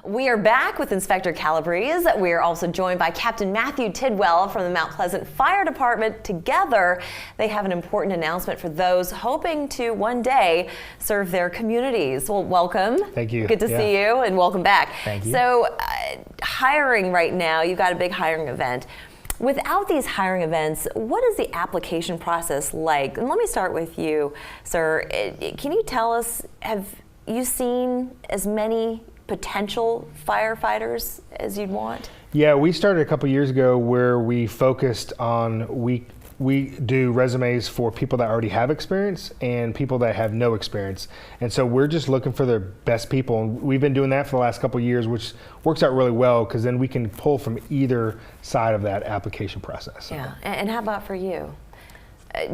We are back with Inspector Calabrese. We are also joined by Captain Matthew Tidwell from the Mount Pleasant Fire Department. Together, they have an important announcement for those hoping to one day serve their communities. Well, welcome. Thank you. Good to see you, and welcome back. Thank you. So, hiring right now, you've got a big hiring event. Without these hiring events, what is the application process like? And let me start with you, sir. Can you tell us, have you seen as many potential firefighters as you'd want? Yeah, we started a couple years ago where we focused on, we do resumes for people that already have experience and people that have no experience. And so we're just looking for the best people. And we've been doing that for the last couple of years, which works out really well because then we can pull from either side of that application process. Yeah, and how about for you?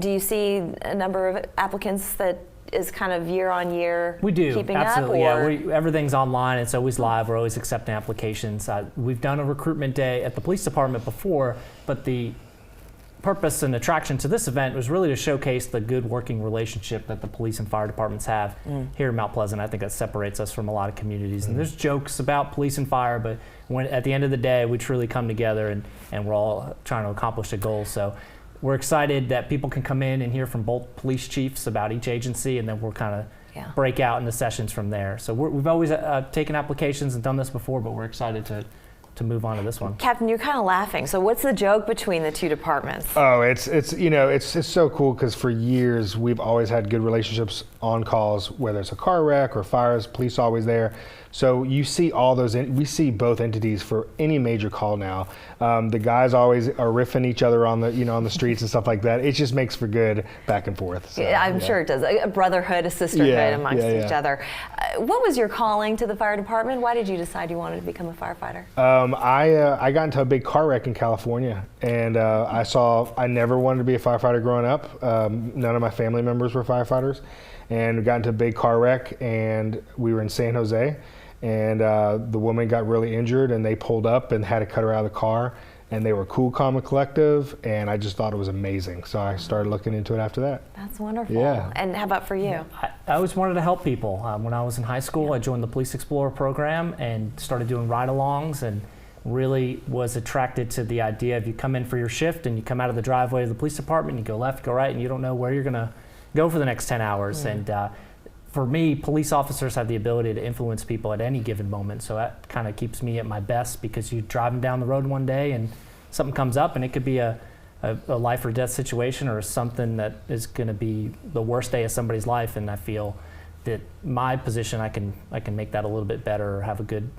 Do you see a number of applicants that is kind of year on year we do, keeping absolutely, up? Or? Yeah, everything's online. It's always live. We're always accepting applications. We've done a recruitment day at the police department before, but the purpose and attraction to this event was really to showcase the good working relationship that the police and fire departments have here in Mount Pleasant. I think that separates us from a lot of communities. And there's jokes about police and fire, but at the end of the day, we truly come together and we're all trying to accomplish a goal. So we're excited that people can come in and hear from both police chiefs about each agency, and then we'll kind of break out into sessions from there. So we've always taken applications and done this before, but we're excited to move on to this one. Captain, you're kind of laughing. So what's the joke between the two departments? Oh, it's you know, it's so cool because for years we've always had good relationships on calls, whether it's a car wreck or fires, police always there. So you see all those, we see both entities for any major call now. The guys always are riffing each other on the, on the streets and stuff like that. It just makes for good back and forth. So, yeah, I'm sure it does. A brotherhood, a sisterhood amongst each other. What was your calling to the fire department? Why did you decide you wanted to become a firefighter? I got into a big car wreck in California, and I never wanted to be a firefighter growing up. None of my family members were firefighters, and we got into a big car wreck, and we were in San Jose. And the woman got really injured, and they pulled up and had to cut her out of the car. And they were cool, calm, and collective, and I just thought it was amazing. So I started looking into it after that. That's wonderful. Yeah. And how about for you? I always wanted to help people. When I was in high school, I joined the Police Explorer program and started doing ride-alongs, and really was attracted to the idea of you come in for your shift and you come out of the driveway of the police department, you go left, go right, and you don't know where you're going to go for the next 10 hours. And for me, police officers have the ability to influence people at any given moment, so that kind of keeps me at my best, because you're driving down the road one day and something comes up, and it could be a life or death situation or something that is going to be the worst day of somebody's life, and I feel that my position, I can make that a little bit better or have a good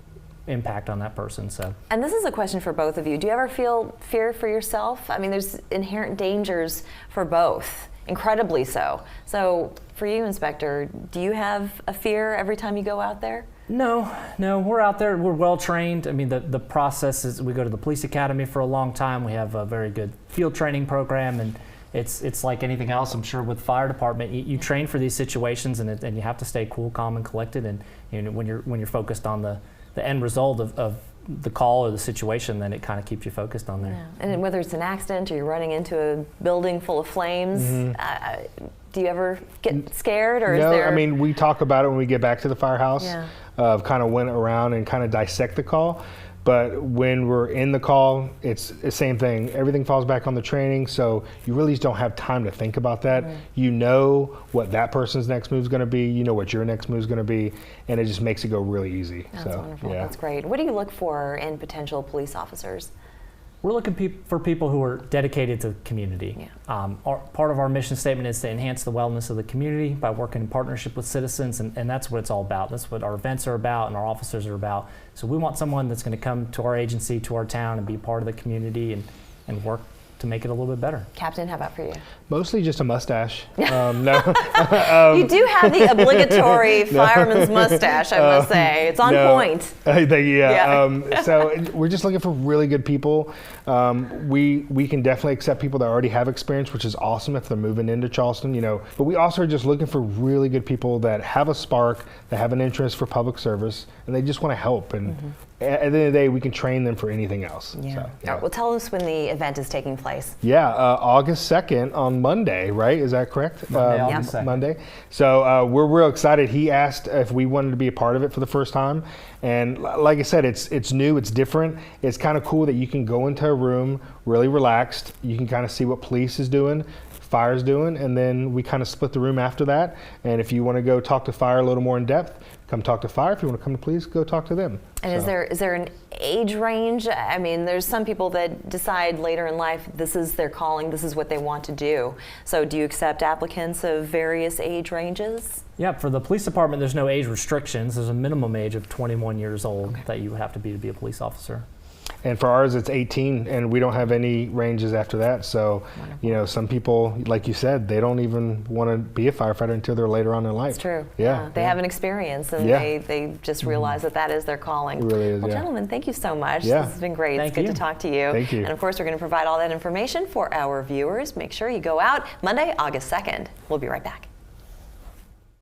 impact on that person. So. And this is a question for both of you. Do you ever feel fear for yourself? I mean, there's inherent dangers for both, incredibly so. So for you, Inspector, do you have a fear every time you go out there? No, we're out there, we're well trained. I mean, the process is, we go to the police academy for a long time. We have a very good field training program, and it's like anything else, I'm sure, with fire department. You train for these situations, and you have to stay cool, calm, and collected. And when you're focused on the end result of the call or the situation, then it kind of keeps you focused on there. Yeah. And whether it's an accident or you're running into a building full of flames, do you ever get scared, or is there? I mean, we talk about it when we get back to the firehouse, of kind of went around and kind of dissect the call. But when we're in the call, it's the same thing. Everything falls back on the training, so you really just don't have time to think about that. You know what that person's next move is going to be. You know what your next move is going to be, and it just makes it go really easy. That's wonderful. Yeah. That's great. What do you look for in potential police officers? We're looking for people who are dedicated to the community. Part of our mission statement is to enhance the wellness of the community by working in partnership with citizens, and that's what it's all about. That's what our events are about and our officers are about. So we want someone that's going to come to our agency, to our town, and be part of the community and work to make it a little bit better. Captain, how about for you? Mostly just a mustache. No. You do have the obligatory fireman's mustache, I must say. It's on point. So we're just looking for really good people. We can definitely accept people that already have experience, which is awesome if they're moving into Charleston, But we also are just looking for really good people that have a spark, that have an interest for public service, and they just want to help. And at the end of the day, we can train them for anything else. Yeah. So, All right, well, tell us when the event is taking place. Yeah, August 2nd on Monday, right? Is that correct? Monday, August 2nd. Monday. So we're real excited. He asked if we wanted to be a part of it for the first time. And like I said, it's new, it's different. It's kind of cool that you can go into a room really relaxed. You can kind of see what police is doing, fire's doing, and then we kind of split the room after that. And if you want to go talk to fire a little more in depth, come talk to fire. If you want to come to police, go talk to them. And is there an age range? I mean, there's some people that decide later in life this is their calling, this is what they want to do. So do you accept applicants of various age ranges? Yeah, for the police department, there's no age restrictions. There's a minimum age of 21 years old that you would have to be a police officer. And for ours, it's 18, and we don't have any ranges after that. So, you know, some people, like you said, they don't even want to be a firefighter until they're later on in life. It's true. Yeah. They have an experience, and they just realize that is their calling. It really is, well, yeah. gentlemen, thank you so much. Yeah. This has been great. Thank it's good you. to talk to you. Thank you. And of course, we're going to provide all that information for our viewers. Make sure you go out Monday, August 2nd. We'll be right back.